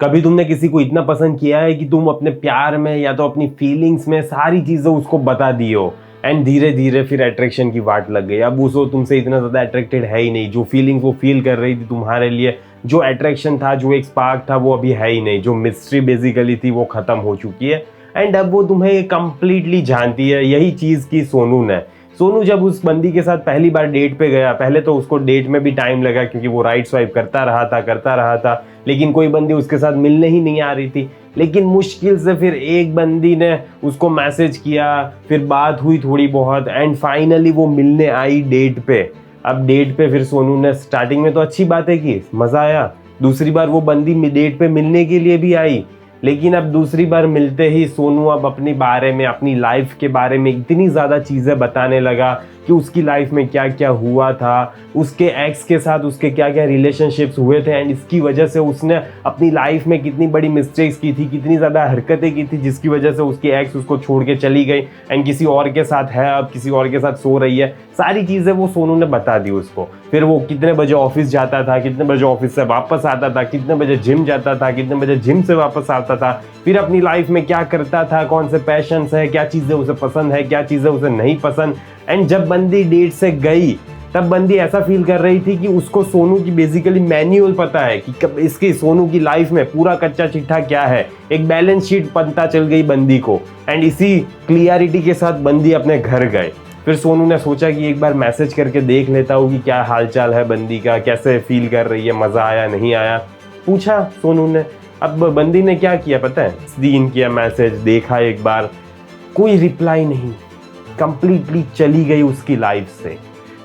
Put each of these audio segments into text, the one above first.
कभी तुमने किसी को इतना पसंद किया है कि तुम अपने प्यार में या तो अपनी फीलिंग्स में सारी चीजें उसको बता दी हो एंड धीरे धीरे फिर अट्रैक्शन की वाट लग गई। अब उसको तुमसे इतना ज्यादा अट्रैक्टेड है ही नहीं, जो फीलिंग्स वो फील कर रही थी तुम्हारे लिए, जो अट्रैक्शन था, जो एक स्पार्क था, वो अभी है ही नहीं। जो मिस्ट्री बेसिकली थी वो खत्म हो चुकी है एंड अब वो तुम्हें कंप्लीटली जानती है। यही चीज की सोनू ने। सोनू जब उस बंदी के साथ पहली बार डेट पे गया, पहले तो उसको डेट में भी टाइम लगा क्योंकि वो राइट स्वाइप करता रहा था, लेकिन कोई बंदी उसके साथ मिलने ही नहीं आ रही थी। लेकिन मुश्किल से फिर एक बंदी ने उसको मैसेज किया, फिर बात हुई थोड़ी बहुत एंड फाइनली वो मिलने आई डेट पे। अब डेट पे फिर सोनू ने स्टार्टिंग में तो अच्छी बातें की, मजा आया। दूसरी बार वो बंदी डेट पे मिलने के लिए भी आई, लेकिन अब दूसरी बार मिलते ही सोनू अब अपने बारे में, अपनी लाइफ के बारे में इतनी ज़्यादा चीज़ें बताने लगा कि उसकी लाइफ में क्या क्या हुआ था, उसके एक्स के साथ उसके क्या क्या रिलेशनशिप्स हुए थे एंड इसकी वजह से उसने अपनी लाइफ में कितनी बड़ी मिस्टेक्स की थी, कितनी ज़्यादा हरकतें की थी जिसकी वजह से उसकी एक्स उसको छोड़ के चली गई एंड किसी और के साथ है, अब किसी और के साथ सो रही है। सारी चीज़ें वो सोनू ने बता दी उसको। फिर वो कितने बजे ऑफिस जाता था, कितने बजे ऑफिस से वापस आता था, कितने बजे जिम जाता था, कितने बजे जिम से वापस आता था, फिर अपनी लाइफ में क्या करता था, कौन से पैशंस है, क्या चीज़ें उसे पसंद है, क्या चीज़ें उसे नहीं पसंद। एंड जब बंदी डेट से गई तब बंदी ऐसा फील कर रही थी कि उसको सोनू की बेसिकली मैन्युअल पता है कि कब इसकी सोनू की लाइफ में पूरा कच्चा चिट्ठा क्या है। एक बैलेंस शीट पता चल गई बंदी को एंड इसी क्लियरिटी के साथ बंदी अपने घर गए। फिर सोनू ने सोचा कि एक बार मैसेज करके देख लेता हूँ कि क्या हालचाल है बंदी का, कैसे फील कर रही है, मज़ा आया नहीं आया, पूछा सोनू ने। अब बंदी ने क्या किया पता है, सीन किया मैसेज, देखा एक बार, कोई रिप्लाई नहीं, कंप्लीटली चली गई उसकी लाइफ से।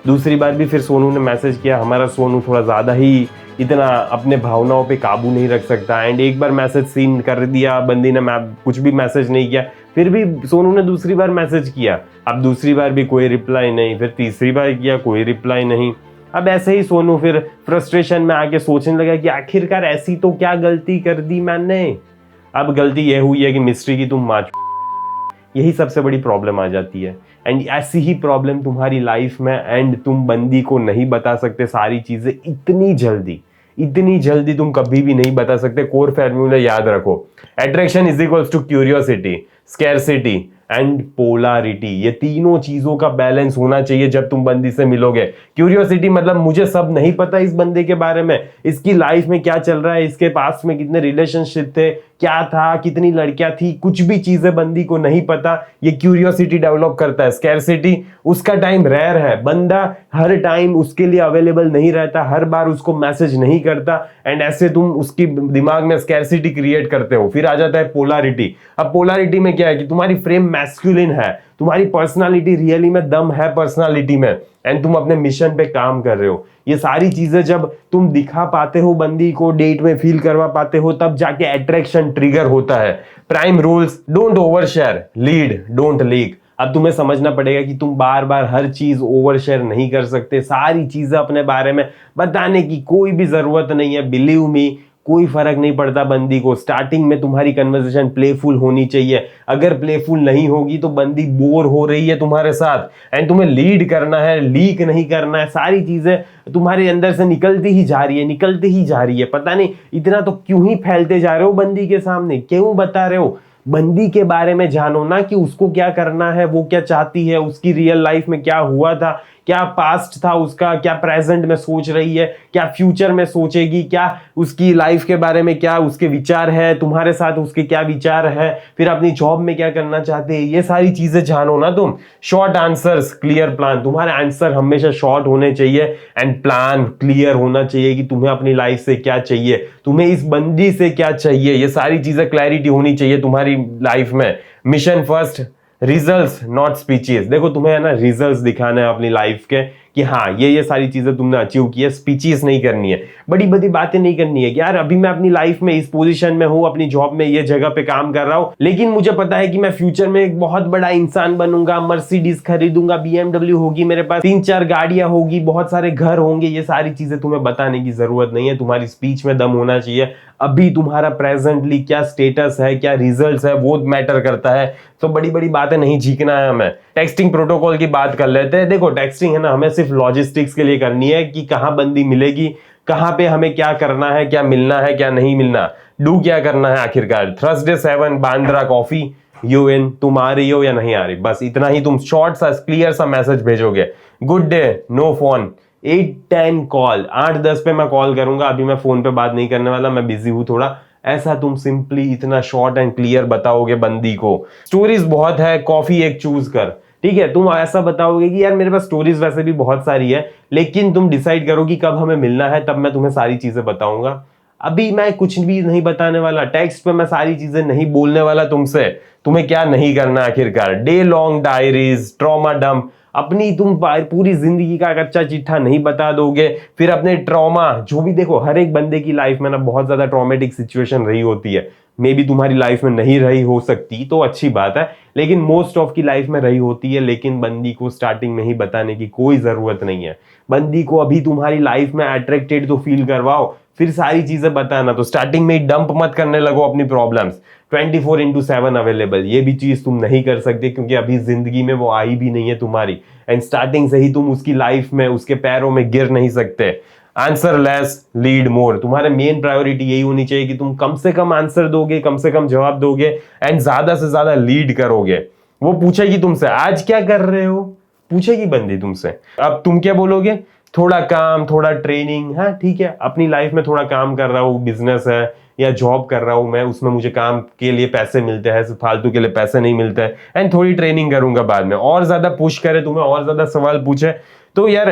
दूसरी बार भी फिर सोनू ने मैसेज किया। हमारा सोनू थोड़ा ज़्यादा ही इतना अपने भावनाओं पे काबू नहीं रख सकता एंड एक बार मैसेज सीन कर दिया बंदी ने, मैं कुछ भी मैसेज नहीं किया। फिर भी सोनू ने दूसरी बार मैसेज किया, अब दूसरी बार भी कोई रिप्लाई नहीं, फिर तीसरी बार किया, कोई रिप्लाई नहीं। अब ऐसे ही सोनू फिर फ्रस्ट्रेशन में आके सोचने लगा कि आखिरकार ऐसी तो क्या गलती कर दी मैंने। अब गलती ये हुई है कि मिस्ट्री की तुम माँ, यही सबसे बड़ी प्रॉब्लम आ जाती है एंड ऐसी ही प्रॉब्लम तुम्हारी लाइफ में एंड तुम बंदी को नहीं बता सकते सारी चीजें इतनी जल्दी तुम कभी भी नहीं बता सकते। कोर फॉर्मूला याद रखो, attraction is equals to curiosity, scarcity and polarity. ये तीनों चीजों का बैलेंस होना चाहिए जब तुम बंदी से मिलोगे। क्यूरियोसिटी मतलब मुझे सब नहीं पता इस बंदे के बारे में, इसकी लाइफ में क्या चल रहा है, इसके पास में कितने रिलेशनशिप थे, क्या था, कितनी लड़कियां थी, कुछ भी चीजें बंदी को नहीं पता। ये क्यूरियोसिटी डेवलप करता है। स्कैरसिटी, उसका टाइम रेयर है, बंदा हर टाइम उसके लिए अवेलेबल नहीं रहता, हर बार उसको मैसेज नहीं करता एंड ऐसे तुम उसकी दिमाग में स्कैरसिटी क्रिएट करते हो। फिर आ जाता है पोलारिटी। अब पोलारिटी में क्या है कि तुम्हारी फ्रेम मैस्कुलिन है, तुम्हारी पर्सनालिटी रियली में दम है पर्सनालिटी में एंड तुम अपने मिशन पे काम कर रहे हो। ये सारी चीजें जब तुम दिखा पाते हो बंदी को, डेट में फील करवा पाते हो, तब जाके अट्रैक्शन ट्रिगर होता है। Prime rules, don't over share, lead don't leak. अब तुम्हें समझना पड़ेगा कि तुम बार बार हर चीज ओवर शेयर नहीं कर सकते। सारी चीजें अपने बारे में बताने की कोई भी जरूरत नहीं है। बिलीव मी, कोई फर्क नहीं पड़ता बंदी को। स्टार्टिंग में तुम्हारी कन्वर्सेशन प्लेफुल होनी चाहिए। अगर प्लेफुल नहीं होगी तो बंदी बोर हो रही है तुम्हारे साथ एंड तुम्हें लीड करना है, लीक नहीं करना है। सारी चीजें तुम्हारे अंदर से निकलती ही जा रही है। पता नहीं इतना तो क्यों ही फैलते जा रहे हो बंदी के सामने, क्यों बता रहे हो। बंदी के बारे में जानो ना, कि उसको क्या करना है, वो क्या चाहती है, उसकी रियल लाइफ में क्या हुआ था, क्या पास्ट था उसका, क्या प्रेजेंट में सोच रही है, क्या फ्यूचर में सोचेगी, क्या उसकी लाइफ के बारे में क्या उसके विचार है, तुम्हारे साथ उसके क्या विचार है, फिर अपनी जॉब में क्या करना चाहते हैं। ये सारी चीजें जानो ना तुम। Short answers, clear plan. तुम्हारे आंसर हमेशा शॉर्ट होने चाहिए एंड प्लान क्लियर होना चाहिए कि तुम्हें अपनी लाइफ से क्या चाहिए, तुम्हें इस बंदी से क्या चाहिए। ये सारी चीजें क्लैरिटी होनी चाहिए तुम्हारी लाइफ में। Mission first, results not speeches. देखो तुम्हें है ना रिजल्ट्स दिखाना है अपनी लाइफ के कि हाँ ये सारी चीजें तुमने अचीव की है। स्पीचेस नहीं करनी है, बड़ी बड़ी बातें नहीं करनी है कि यार अभी मैं अपनी लाइफ में इस पोजीशन में हूँ, अपनी जॉब में ये जगह पे काम कर रहा हूँ, लेकिन मुझे पता है कि मैं फ्यूचर में एक बहुत बड़ा इंसान बनूंगा, मर्सिडीज खरीदूंगा, BMW होगी मेरे पास, 3-4 गाड़ियां होगी, बहुत सारे घर होंगे। ये सारी चीजें तुम्हें बताने की जरूरत नहीं है। तुम्हारी स्पीच में दम होना चाहिए। अभी तुम्हारा प्रेजेंटली क्या स्टेटस है, क्या रिजल्ट्स है, वो मैटर करता है। तो बड़ी बड़ी बातें नहीं झीकना है हमें। टेक्सटिंग प्रोटोकॉल की बात कर लेते हैं। देखो टेक्सटिंग है ना, हमें सिर्फ लॉजिस्टिक्स के लिए करनी है कि कहाँ बंदी मिलेगी, कहाँ पे हमें क्या करना है, क्या मिलना है, क्या नहीं मिलना। डू क्या करना है आखिरकार, Thursday 7 Bandra coffee, you in, तुम आ रही हो या नहीं आ रही, बस इतना ही तुम शॉर्ट सा क्लियर सा मैसेज भेजोगे। Good day, no phone, 8-10 call, 8-10 पे मैं कॉल करूंगा, अभी मैं फोन पे बात नहीं करने वाला, मैं बिजी हूं थोड़ा, ऐसा तुम सिंपली इतना शॉर्ट एंड क्लियर बताओगे बंदी को। स्टोरीज बहुत है, कॉफी एक चूज कर, ठीक है, तुम ऐसा बताओगे कि यार मेरे पास स्टोरीज वैसे भी बहुत सारी है, लेकिन तुम डिसाइड करो कि कब हमें मिलना है, तब मैं तुम्हें सारी चीजें बताऊंगा। अभी मैं कुछ भी नहीं बताने वाला, टेक्स्ट पे मैं सारी चीजें नहीं बोलने वाला तुमसे। तुम्हें क्या नहीं करना आखिरकार, day long diaries, trauma dump, अपनी तुम पूरी जिंदगी का कच्चा चिट्ठा नहीं बता दोगे, फिर अपने ट्रॉमा जो भी, देखो हर एक बंदे की लाइफ में ना बहुत ज्यादा ट्रॉमेटिक सिचुएशन रही होती है, मे बी तुम्हारी लाइफ में नहीं रही हो सकती तो अच्छी बात है, लेकिन मोस्ट ऑफ की लाइफ में रही होती है। लेकिन बंदी को स्टार्टिंग में ही बताने की कोई जरूरत नहीं है, बंदी को अभी तुम्हारी लाइफ में अट्रैक्टेड तो फील करवाओ, फिर सारी चीजें बताना। तो स्टार्टिंग में ही डंप मत करने लगो अपनी प्रॉब्लम्स, 24/7 अवेलेबल, ये भी चीज तुम नहीं कर सकते क्योंकि अभी जिंदगी में वो आई भी नहीं है तुम्हारी, एंड स्टार्टिंग से ही तुम उसकी लाइफ में उसके पैरों में गिर नहीं सकते। आंसर लेस, लीड मोर, तुम्हारे मेन प्रायोरिटी यही होनी चाहिए कि तुम कम से कम आंसर दोगे, कम से कम जवाब दोगे, एंड ज्यादा से ज्यादा लीड करोगे। वो पूछेगी तुमसे आज क्या कर रहे हो, पूछेगी बंदी तुमसे, अब तुम क्या बोलोगे, थोड़ा काम, थोड़ा ट्रेनिंग, हाँ ठीक है, अपनी लाइफ में थोड़ा काम कर रहा हूँ, बिजनेस है या जॉब कर रहा हूं मैं, उसमें मुझे काम के लिए पैसे मिलते हैं, फालतू के लिए पैसे नहीं मिलते हैं, एंड थोड़ी ट्रेनिंग करूंगा बाद में। और ज्यादा पुश करे तुम्हें, और ज्यादा सवाल पूछे तो यार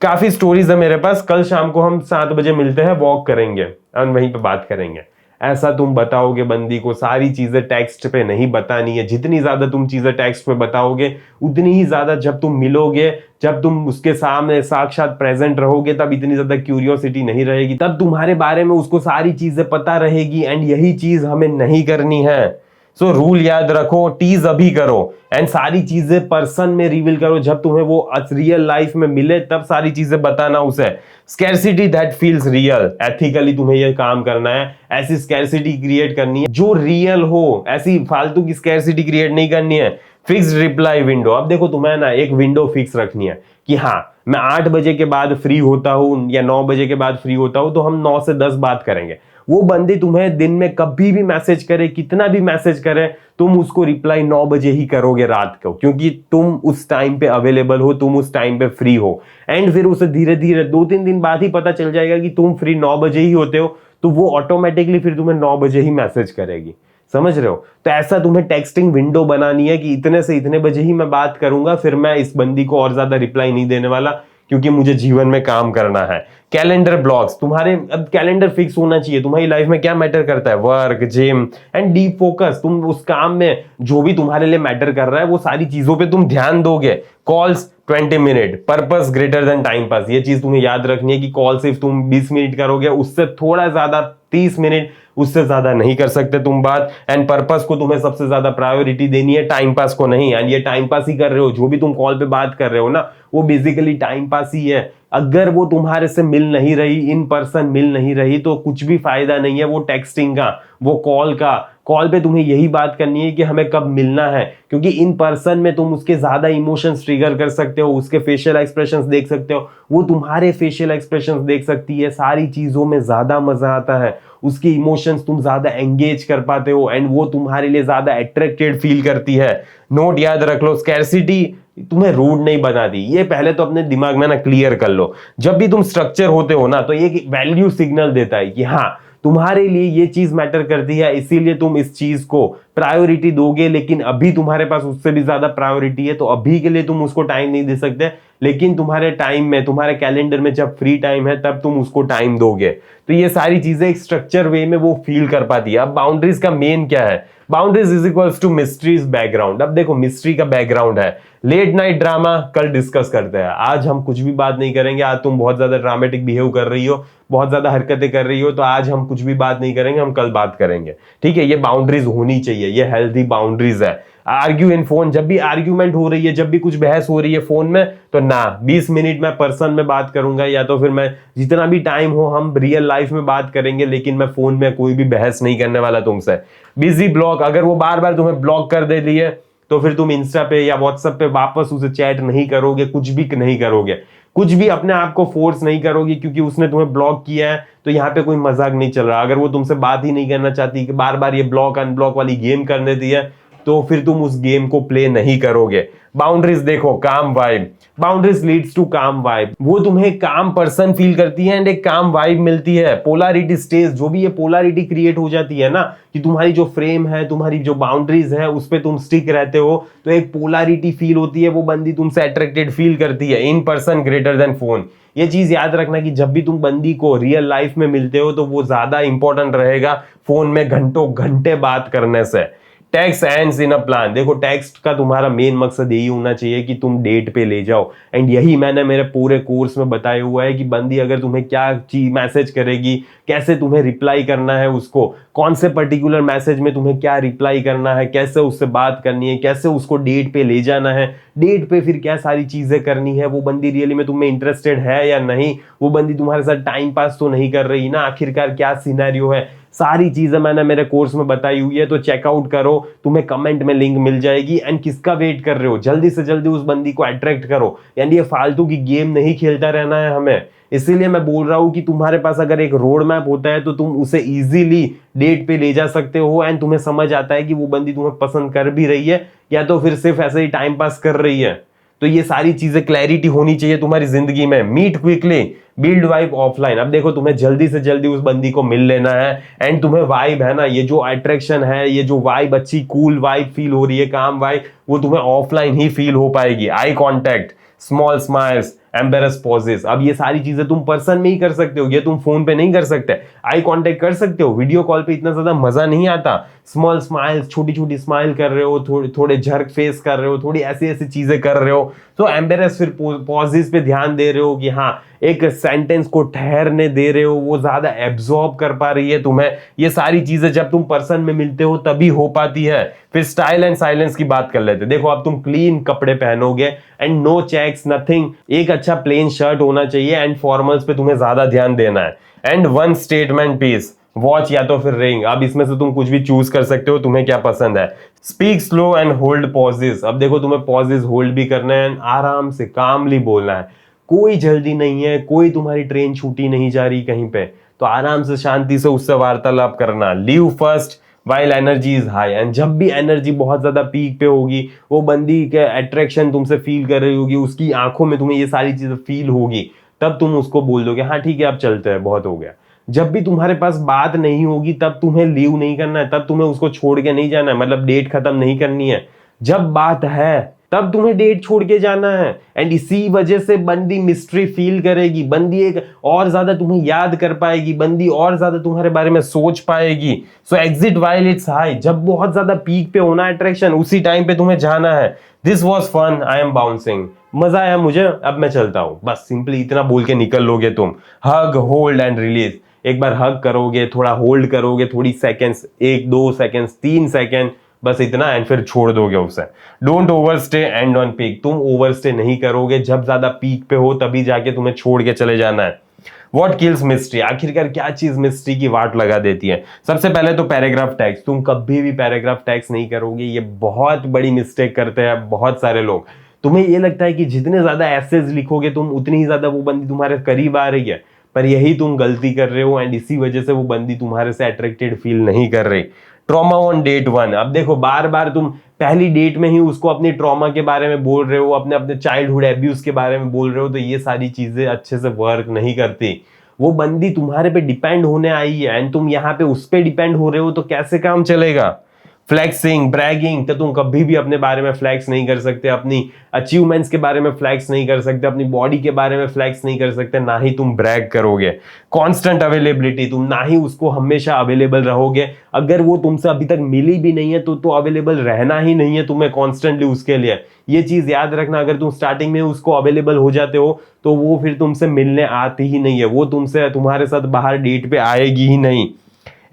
काफी स्टोरीज है मेरे पास, कल शाम को हम 7 बजे मिलते हैं, वॉक करेंगे और वहीं पे बात करेंगे। ऐसा तुम बताओगे बंदी को, सारी चीजें टेक्स्ट पे नहीं बतानी है, जितनी ज्यादा तुम चीजें टेक्स्ट पे बताओगे उतनी ही ज्यादा जब तुम मिलोगे, जब तुम उसके सामने साक्षात प्रेजेंट रहोगे, तब इतनी ज्यादा क्यूरियोसिटी नहीं रहेगी, तब तुम्हारे बारे में उसको सारी चीजें पता रहेगी, एंड यही चीज हमें नहीं करनी है। सो रूल याद रखो, टीज अभी करो एंड सारी चीजें पर्सन में रिवील करो, जब तुम्हें वो रियल लाइफ में मिले तब सारी चीजें बताना उसे। Scarcity that feels real, ethically तुम्हें ये काम करना है, ऐसी स्कैरसिटी क्रिएट करनी है जो रियल हो, ऐसी फालतू की स्कैरसिटी क्रिएट नहीं करनी है। फिक्स्ड रिप्लाई विंडो, अब देखो तुम्हें ना एक विंडो फिक्स रखनी है कि हाँ मैं 8 बजे के बाद फ्री होता हूं या 9 बजे के बाद फ्री होता हूं, तो हम 9 से 10 बात करेंगे। वो बंदी तुम्हें दिन में कभी भी मैसेज करे, कितना भी मैसेज करे, तुम उसको रिप्लाई 9 बजे ही करोगे रात को, क्योंकि तुम उस टाइम पे अवेलेबल हो, तुम उस टाइम पे फ्री हो। एंड फिर उसे धीरे धीरे 2-3 दिन बाद ही पता चल जाएगा कि तुम फ्री 9 बजे ही होते हो, तो वो ऑटोमेटिकली फिर तुम्हें 9 बजे ही मैसेज करेगी। समझ रहे हो? तो ऐसा तुम्हें टेक्सटिंग विंडो बनानी है कि इतने से इतने बजे ही मैं बात करूंगा, फिर मैं इस बंदी को और ज्यादा रिप्लाई नहीं देने वाला क्योंकि मुझे जीवन में काम करना है। कैलेंडर ब्लॉक्स, तुम्हारे अब कैलेंडर फिक्स होना चाहिए, तुम्हारी लाइफ में क्या मैटर करता है, work, gym and deep focus, तुम उस काम में जो भी तुम्हारे लिए मैटर कर रहा है वो सारी चीजों पे तुम ध्यान दोगे। Calls 20 minute, purpose greater than time pass, ये चीज तुम्हें याद रखनी है कि कॉल सिर्फ तुम 20 मिनट करोगे, उससे थोड़ा ज्यादा 30 मिनट, उससे ज्यादा नहीं कर सकते तुम बात। एंड पर्पस को तुम्हें सबसे ज्यादा प्रायोरिटी देनी है, टाइम पास को नहीं। एंड ये टाइम पास ही कर रहे हो, जो भी तुम कॉल पे बात कर रहे हो ना, वो बेसिकली टाइम पास ही है। अगर वो तुम्हारे से मिल नहीं रही, इन पर्सन मिल नहीं रही, तो कुछ भी फायदा नहीं है वो टेक्सटिंग का, वो कॉल का। कॉल पे तुम्हें यही बात करनी है कि हमें कब मिलना है, क्योंकि इन पर्सन में तुम उसके ज्यादा इमोशंस ट्रिगर कर सकते हो, उसके फेशियल एक्सप्रेशंस देख सकते हो, वो तुम्हारे फेशियल एक्सप्रेशंस देख सकती है, सारी चीजों में ज्यादा मजा आता है, उसकी इमोशंस तुम ज्यादा एंगेज कर पाते हो, एंड वो तुम्हारे लिए ज्यादा अट्रैक्टेड फील करती है। नोट याद रख लो, स्कैरसिटी तुम्हें रूड नहीं बनाती, ये पहले तो अपने दिमाग में ना क्लियर कर लो। जब भी तुम स्ट्रक्चर होते हो ना, तो ये वैल्यू सिग्नल देता है कि हाँ तुम्हारे लिए ये चीज मैटर करती है, इसीलिए तुम इस चीज को प्रायोरिटी दोगे, लेकिन अभी तुम्हारे पास उससे भी ज्यादा प्रायोरिटी है, तो अभी के लिए तुम उसको टाइम नहीं दे सकते, लेकिन तुम्हारे टाइम में, तुम्हारे कैलेंडर में जब फ्री टाइम है तब तुम उसको टाइम दोगे। तो ये सारी चीजें एक स्ट्रक्चर वे में वो फील कर पाती है। अब बाउंड्रीज का मेन क्या है, boundaries is equals to mysteries background. अब देखो मिस्ट्री का बैकग्राउंड है, लेट नाइट ड्रामा कल डिस्कस करते हैं, आज हम कुछ भी बात नहीं करेंगे, आज तुम बहुत ज्यादा ड्रामेटिक बिहेव कर रही हो, बहुत ज्यादा हरकतें कर रही हो, तो आज हम कुछ भी बात नहीं करेंगे, हम कल बात करेंगे। ठीक है, ये बाउंड्रीज होनी चाहिए, ये हेल्थी बाउंड्रीज है। आर्ग्यू इन फोन, जब भी आर्ग्यूमेंट हो रही है, जब भी कुछ बहस हो रही है फोन में, तो ना 20 मिनट मैं पर्सन में बात करूंगा, या तो फिर मैं जितना भी टाइम हो हम रियल लाइफ में बात करेंगे, लेकिन मैं फोन में कोई भी बहस नहीं करने वाला तुमसे। बिजी ब्लॉक, अगर वो बार बार तुम्हें ब्लॉक कर दे रही है तो फिर तुम इंस्टा पे या व्हाट्सएप पे वापस उसे चैट नहीं करोगे, कुछ भी नहीं करोगे। कुछ भी अपने आप को फोर्स नहीं करोगी क्योंकि उसने तुम्हें ब्लॉक किया है, तो यहाँ पे कोई मजाक नहीं चल रहा। अगर वो तुमसे बात ही नहीं करना चाहती, कि बार बार ये ब्लॉक अनब्लॉक वाली गेम कर देती है, तो फिर तुम उस गेम को प्ले नहीं करोगे। बाउंड्रीज देखो, काम वाइब, बाउंड्रीज लीड्स टू काम वाइब। वो तुम्हें काम पर्सन फील करती है एंड एक काम वाइब मिलती है। पोलैरिटी स्टेज, जो भी ये पोलैरिटी क्रिएट हो जाती है ना, कि तुम्हारी जो फ्रेम है, तुम्हारी जो बाउंड्रीज है, उस पे तुम स्टिक रहते हो, तो एक पोलैरिटी फील होती है। वो बंदी तुमसे अट्रैक्टेड फील करती है। In person greater than phone. ये चीज याद रखना कि जब भी तुम बंदी को रियल लाइफ में मिलते हो, तो वो ज्यादा इंपॉर्टेंट रहेगा फोन में घंटों घंटे बात करने से। Text ends in a plan. देखो, टेक्स्ट का तुम्हारा मेन मकसद यही होना चाहिए कि तुम डेट पे ले जाओ। एंड यही मैंने मेरे पूरे कोर्स में बताया हुआ है कि बंदी अगर तुम्हें क्या चीज मैसेज करेगी, कैसे तुम्हें रिप्लाई करना है उसको, कौन से पर्टिकुलर मैसेज में तुम्हें क्या रिप्लाई करना है, कैसे उससे बात करनी है, कैसे उसको डेट पे ले जाना है, डेट पे फिर क्या सारी चीजें करनी है, वो बंदी रियली में तुम्हें इंटरेस्टेड है या नहीं, वो बंदी तुम्हारे साथ टाइम पास तो नहीं कर रही ना, आखिरकार क्या सिनेरियो है, सारी चीजें मैंने मेरे कोर्स में बताई हुई है। तो चेकआउट करो, तुम्हें कमेंट में लिंक मिल जाएगी। एंड किसका वेट कर रहे हो, जल्दी से जल्दी उस बंदी को अट्रैक्ट करो। यानी ये फालतू की गेम नहीं खेलता रहना है हमें। इसीलिए मैं बोल रहा हूं कि तुम्हारे पास अगर एक रोड मैप होता है, तो तुम उसे इजीली डेट पे ले जा सकते हो। एंड तुम्हें समझ आता है कि वो बंदी तुम्हें पसंद कर भी रही है या तो फिर सिर्फ ऐसे ही टाइम पास कर रही है। तो ये सारी चीजें क्लैरिटी होनी चाहिए तुम्हारी जिंदगी में। Meet quickly, build vibe offline. अब देखो, तुम्हें जल्दी से जल्दी उस बंदी को मिल लेना है। एंड तुम्हें वाइब है ना, ये जो अट्रैक्शन है, ये जो वाइब अच्छी कूल वाइब फील हो रही है, काम वाइब, वो तुम्हें ऑफलाइन ही फील हो पाएगी। Eye contact, small smiles, embarrass pauses. अब ये सारी चीजें तुम पर्सन में ही कर सकते हो, ये तुम फोन पे नहीं कर सकते। आई कांटेक्ट कर सकते हो, वीडियो कॉल पे इतना ज्यादा मजा नहीं आता। स्मॉल स्माइल्स, छोटी छोटी स्माइल कर रहे हो, थोड़े थोड़े झर्क फेस कर रहे हो, थोड़ी ऐसी ऐसी चीजें कर रहे हो। तो एम्बेरस, फिर पॉजेस पे ध्यान दे रहे हो कि हाँ, एक सेंटेंस को ठहरने दे रहे हो, वो ज्यादा एब्जॉर्ब कर पा रही है तुम्हें। ये सारी चीजें जब तुम पर्सन में मिलते हो तभी हो पाती है। फिर स्टाइल एंड साइलेंस की बात कर लेते। देखो, अब तुम क्लीन कपड़े पहनोगे एंड नो चेक्स, नथिंग। एक अच्छा प्लेन शर्ट होना चाहिए एंड फॉर्मल्स पे तुम्हें ज्यादा ध्यान देना है। And one statement piece, watch या तो फिर रिंग। अब इसमें से तुम कुछ भी चूज कर सकते हो, तुम्हें क्या पसंद है। Speak slow and hold pauses. अब देखो, तुम्हें पॉजेस होल्ड भी करना है, आराम से कामली बोलना है। कोई जल्दी नहीं है, कोई तुम्हारी ट्रेन छूटी नहीं जा रही कहीं पे, तो आराम से शांति से उससे वार्तालाप करना। Leave first while energy is high. And जब भी एनर्जी बहुत ज्यादा पीक पे होगी, वो बंदी के अट्रैक्शन तुमसे फील कर रही होगी, उसकी आंखों में तुम्हें ये सारी चीजें फील होगी, तब तुम उसको बोल दोगे हाँ ठीक है अब चलते हैं, बहुत हो गया। जब भी तुम्हारे पास बात नहीं होगी, तब तुम्हें लीव नहीं करना है, तब तुम्हें उसको छोड़ के नहीं जाना है, मतलब डेट खत्म नहीं करनी है। जब बात है तब तुम्हें डेट छोड़ के जाना है। एंड इसी वजह से बंदी मिस्ट्री फील करेगी, बंदी एक और ज्यादा तुम्हें याद कर पाएगी, बंदी और ज्यादा तुम्हारे बारे में सोच पाएगी। सो एग्जिट वाइल इट्स हाई। जब बहुत ज्यादा पीक पे होना अट्रैक्शन, उसी टाइम पे तुम्हें जाना है। This was fun, I am bouncing. मजा आया मुझे, अब मैं चलता हूं। बस सिंपली इतना बोल के निकल लोगे तुम। हग, होल्ड एंड रिलीज। एक बार हग करोगे, थोड़ा होल्ड करोगे, थोड़ी सेकेंड्स, 1-2 सेकेंड्स, 3 सेकेंड, बस इतना, एंड फिर छोड़ दोगे उसे। Don't overstay and on peak. तुम ओवरस्टे नहीं करोगे, जब ज्यादा पीक पे हो तभी जाके तुम्हें छोड़ के चले जाना है। What kills mystery? आखिरकार क्या चीज मिस्ट्री की वाट लगा देती है? सबसे पहले तो पैराग्राफ टैग्स। तुम कभी भी पैराग्राफ टैग्स नहीं करोगे, ये बहुत बड़ी मिस्टेक करते हैं बहुत सारे लोग। तुम्हें ये लगता है कि जितने ज्यादा एसेज लिखोगे तुम, उतनी ही ज्यादा वो बंदी तुम्हारे करीब आ रही है, पर यही तुम गलती कर रहे हो। एंड इसी वजह से वो बंदी तुम्हारे से अट्रैक्टेड फील नहीं कर रही। Trauma on date 1। अब देखो, बार बार तुम पहली डेट में ही उसको अपनी ट्रॉमा के बारे में बोल रहे हो, अपने अपने चाइल्डहुड एब्यूज के बारे में बोल रहे हो, तो ये सारी चीजें अच्छे से वर्क नहीं करती। वो बंदी तुम्हारे पे डिपेंड होने आई है एंड तुम यहाँ पे उस पे डिपेंड हो रहे हो, तो कैसे काम चलेगा। फ्लैक्सिंग, ब्रैगिंग, तो तुम कभी भी अपने बारे में फ्लैक्स नहीं कर सकते, अपनी अचीवमेंट्स के बारे में फ्लैक्स नहीं कर सकते, अपनी बॉडी के बारे में फ्लैक्स नहीं कर सकते, ना ही तुम ब्रैग करोगे। कांस्टेंट अवेलेबिलिटी, तुम ना ही उसको हमेशा अवेलेबल रहोगे। अगर वो तुमसे अभी तक मिली भी नहीं है, तो अवेलेबल रहना ही नहीं है तुम्हें कॉन्स्टेंटली उसके लिए। ये चीज याद रखना, अगर तुम स्टार्टिंग में उसको अवेलेबल हो जाते हो, तो वो फिर तुमसे मिलने आती ही नहीं है, वो तुमसे तुम्हारे साथ बाहर डेट पे आएगी ही नहीं।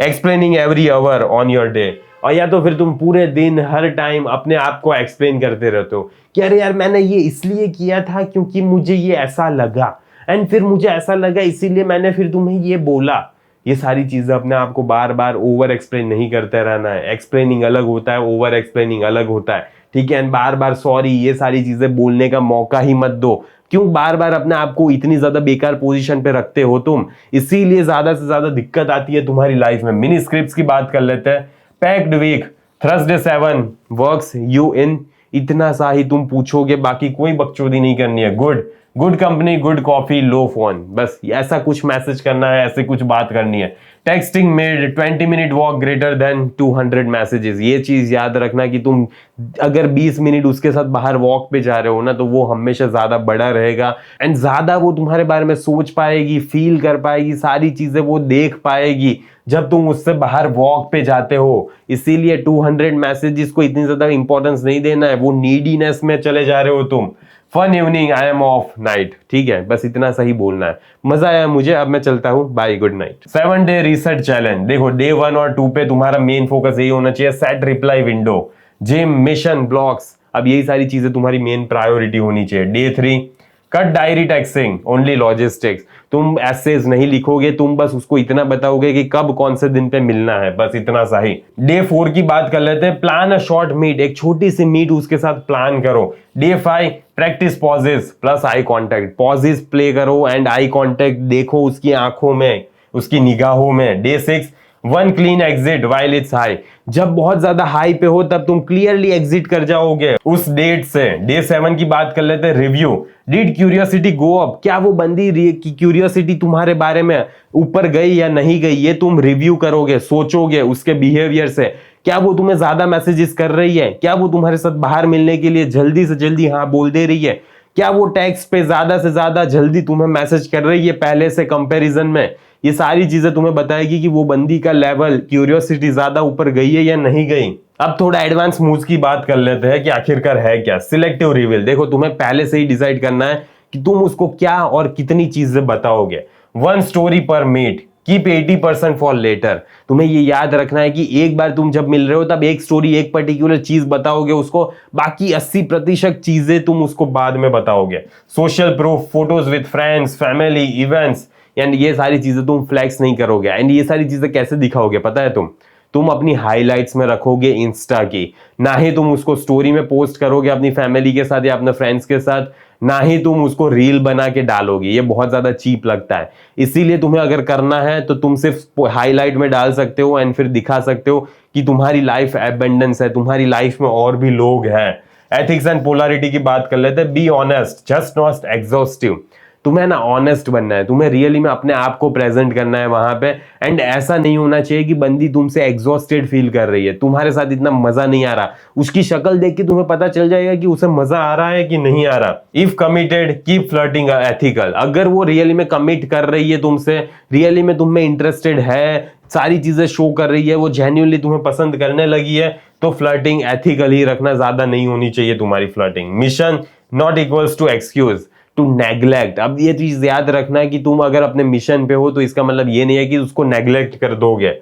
Explaining every hour on your day. और या तो फिर तुम पूरे दिन हर टाइम अपने आप को एक्सप्लेन करते रहते हो कि अरे यार मैंने ये इसलिए किया था क्योंकि मुझे ये ऐसा लगा, एंड फिर मुझे ऐसा लगा इसीलिए मैंने फिर तुम्हें ये बोला। ये सारी चीजें अपने आप को बार बार ओवर एक्सप्लेन नहीं करते रहना है। एक्सप्लेनिंग अलग होता है, ओवर एक्सप्लेनिंग अलग होता है, ठीक है। एंड बार बार सॉरी, ये सारी चीजें बोलने का मौका ही मत दो। क्यों बार बार अपने आप को इतनी ज्यादा बेकार पोजीशन पे रखते हो तुम? इसीलिए ज्यादा से ज्यादा दिक्कत आती है तुम्हारी लाइफ में। मिनी स्क्रिप्ट्स की बात कर लेते हैं। Packed week, Thursday 7 works you in, इतना सा ही तुम पूछोगे, बाकी कोई बकचोदी नहीं करनी है। Good good company, good coffee, लो फोन, बस ऐसा कुछ मैसेज करना है, ऐसे कुछ बात करनी है। Texting made 20 minute walk greater than 200 messages. ये चीज याद रखना कि तुम अगर 20 मिनट उसके साथ बाहर वॉक पे जा रहे हो ना, तो वो हमेशा ज्यादा बड़ा रहेगा एंड ज्यादा वो तुम्हारे बारे में सोच पाएगी, फील कर पाएगी, सारी चीजें वो देख पाएगी जब तुम उससे बाहर वॉक पे जाते हो। इसीलिए 200 मैसेजेस को इतनी ज्यादा इंपॉर्टेंस नहीं देना है, वो नीडीनेस में चले जा रहे हो तुम। Fun evening, I am off night, ठीक है, बस इतना सही बोलना है। मजा आया मुझे, अब मैं चलता हूँ, bye, good night. 7 day reset challenge. देखो डे 1 और 2 पे तुम्हारा मेन फोकस यही होना चाहिए, set reply window, gym, mission, blogs, अब यही सारी चीजें तुम्हारी मेन प्रायोरिटी होनी चाहिए। Day 3 cut diary टेक्सिंग, only logistics, तुम एसेज नहीं लिखोगे, तुम बस उसको इतना बताओगे कि कब कौन से दिन पे मिलना है, बस इतना सा ही। डे 4 की बात कर लेते हैं। प्लान अ शॉर्ट मीट, एक छोटी सी मीट उसके साथ प्लान करो। Day 5 practice pauses plus eye contact, pauses play करो एंड आई कॉन्टेक्ट देखो उसकी आंखों में, उसकी निगाहों में। Day 6 one clean exit while it's high, जब बहुत ज्यादा हाई पे हो तब तुम क्लियरली एग्जिट कर जाओगे उस डेट से। डे 7 की बात कर लेते हैं। Review, did curiosity go up, क्या वो बंदी की क्यूरियोसिटी तुम्हारे बारे में ऊपर गई या नहीं गई, ये तुम रिव्यू करोगे, सोचोगे उसके बिहेवियर से। क्या वो तुम्हें ज्यादा मैसेजेस कर रही है, क्या वो तुम्हारे साथ बाहर मिलने के लिए जल्दी से जल्दी हाँ बोल दे रही है, क्या वो टेक्स्ट पे ज्यादा से ज्यादा जल्दी तुम्हें मैसेज कर रही है पहले से कंपैरिजन में। ये सारी चीजें तुम्हें बताएगी कि वो बंदी का लेवल क्यूरियोसिटी ज्यादा ऊपर गई है या नहीं गई। अब थोड़ा एडवांस मूव्स की बात कर लेते हैं कि आखिरकार है क्या। सिलेक्टिव रिवील, देखो तुम्हें पहले से ही डिसाइड करना है कि तुम उसको क्या और कितनी चीजें बताओगे। 1 स्टोरी पर मीट, कीप 80% फॉर लेटर, तुम्हें ये याद रखना है कि एक बार तुम जब मिल रहे हो तब एक स्टोरी, एक पर्टिकुलर चीज बताओगे उसको, बाकी 80% चीजें तुम उसको बाद में बताओगे। Social proof, photos with friends, family, events, and ये सारी चीजें तुम फ्लैक्स नहीं करोगे। एंड ये सारी चीजें कैसे दिखाओगे पता है तुम अपनी हाइलाइट्स में रखोगे इंस्टा की, ना ही तुम उसको स्टोरी में पोस्ट करोगे अपनी फैमिली के साथ या अपने फ्रेंड्स के साथ, ना ही तुम उसको रील बना के डालोगे, ये बहुत ज्यादा चीप लगता है। इसीलिए तुम्हें अगर करना है तो तुम सिर्फ हाईलाइट में डाल सकते हो एंड फिर दिखा सकते हो कि तुम्हारी लाइफ एबंडेंस है, तुम्हारी लाइफ में और भी लोग हैं। एथिक्स एंड पोलैरिटी की बात कर लेते हैं। Be honest, just not exhaustive, तुम्हें ना ऑनेस्ट बनना है, तुम्हें रियली में अपने आप को प्रेजेंट करना है वहां पे। एंड ऐसा नहीं होना चाहिए कि बंदी तुमसे एग्जॉस्टेड फील कर रही है, तुम्हारे साथ इतना मजा नहीं आ रहा, उसकी शक्ल देख के तुम्हें पता चल जाएगा कि उसे मजा आ रहा है कि नहीं आ रहा। If committed keep flirting ethical, अगर वो रियली में कमिट कर रही है तुमसे, रियली में तुम में इंटरेस्टेड है, सारी चीजें शो कर रही है, वो जेन्युइनली तुम्हें पसंद करने लगी है, तो फ्लर्टिंग एथिकल ही रखना, ज्यादा नहीं होनी चाहिए तुम्हारी flirting. Mission not equals to excuse to neglect, अब ये चीज याद रखना है कि तुम अगर अपने मिशन पे हो तो इसका मतलब ये नहीं है कि उसको नेग्लेक्ट कर दोगे।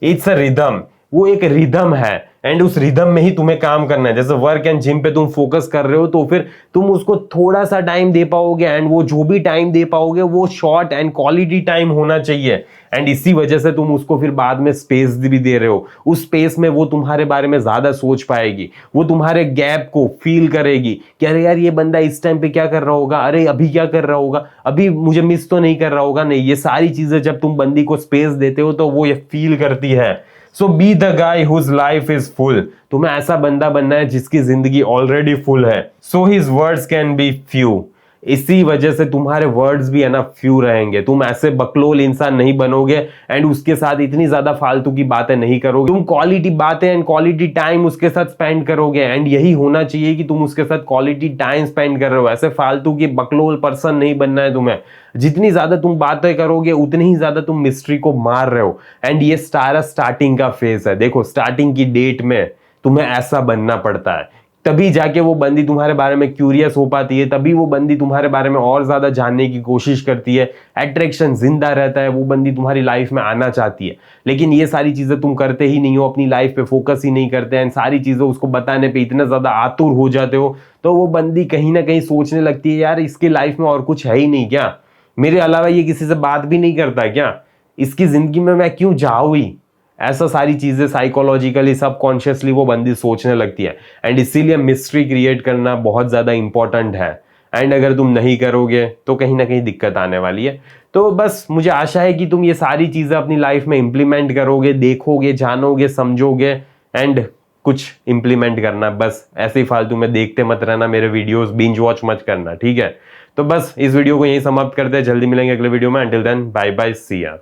इट्स अ रिदम, वो एक रिदम है एंड उस रिदम में ही तुम्हें काम करना है। जैसे वर्क एंड जिम पे तुम फोकस कर रहे हो तो फिर तुम उसको थोड़ा सा टाइम दे पाओगे एंड वो जो भी टाइम दे पाओगे वो शॉर्ट एंड क्वालिटी टाइम होना चाहिए। एंड इसी वजह से तुम उसको फिर बाद में स्पेस भी दे रहे हो, उस स्पेस में वो तुम्हारे बारे में ज्यादा सोच पाएगी, वो तुम्हारे गैप को फील करेगी कि अरे यार ये बंदा इस टाइम पे क्या कर रहा होगा, अरे अभी क्या कर रहा होगा, अभी मुझे मिस तो नहीं कर रहा होगा। नहीं, ये सारी चीजें जब तुम बंदी को स्पेस देते हो तो वो ये फील करती है। So be the guy whose life is full, तुम्हें ऐसा बंदा बनना है जिसकी जिंदगी ऑलरेडी फुल है। So his words can be few, इसी वजह से तुम्हारे वर्ड्स भी है ना फ्यू रहेंगे, तुम ऐसे बकलोल इंसान नहीं बनोगे एंड उसके साथ इतनी ज्यादा फालतू की बातें नहीं करोगे, तुम क्वालिटी बातें एंड क्वालिटी टाइम उसके साथ स्पेंड करोगे। एंड यही होना चाहिए कि तुम उसके साथ क्वालिटी टाइम स्पेंड कर रहे हो, ऐसे फालतू की बकलोल पर्सन नहीं बनना है तुम्हें। जितनी ज्यादा तुम बातें करोगे उतनी ही ज्यादा तुम मिस्ट्री को मार रहे हो। एंड ये सारा स्टार्टिंग का फेज है, देखो स्टार्टिंग की डेट में तुम्हें ऐसा बनना पड़ता है, तभी जाके वो बंदी तुम्हारे बारे में क्यूरियस हो पाती है, तभी वो बंदी तुम्हारे बारे में और ज्यादा जानने की कोशिश करती है, अट्रैक्शन जिंदा रहता है, वो बंदी तुम्हारी लाइफ में आना चाहती है। लेकिन ये सारी चीजें तुम करते ही नहीं हो, अपनी लाइफ पे फोकस ही नहीं करते हैं, सारी चीजें उसको बताने पे इतना ज्यादा आतुर हो जाते हो, तो वो बंदी कहीं ना कहीं सोचने लगती है यार इसकी लाइफ में और कुछ है ही नहीं क्या, मेरे अलावा ये किसी से बात भी नहीं करता क्या, इसकी जिंदगी में मैं क्यों जाऊँ ही, ऐसा सारी चीजें साइकोलॉजिकली सबकॉन्शियसली वो बंदी सोचने लगती है। एंड इसीलिए मिस्ट्री क्रिएट करना बहुत ज्यादा इंपॉर्टेंट है। एंड अगर तुम नहीं करोगे तो कहीं ना कहीं दिक्कत आने वाली है। तो बस मुझे आशा है कि तुम ये सारी चीजें अपनी लाइफ में इंप्लीमेंट करोगे, देखोगे, जानोगे, समझोगे एंड कुछ इंप्लीमेंट करना। बस ऐसे ही फालतू में देखते मत रहना मेरे वीडियोस, बिंज वॉच मत करना, ठीक है। तो बस इस वीडियो को यहीं समाप्त करते हैं, जल्दी मिलेंगे अगले वीडियो में। अंटिल देन बाय बाय, सी या।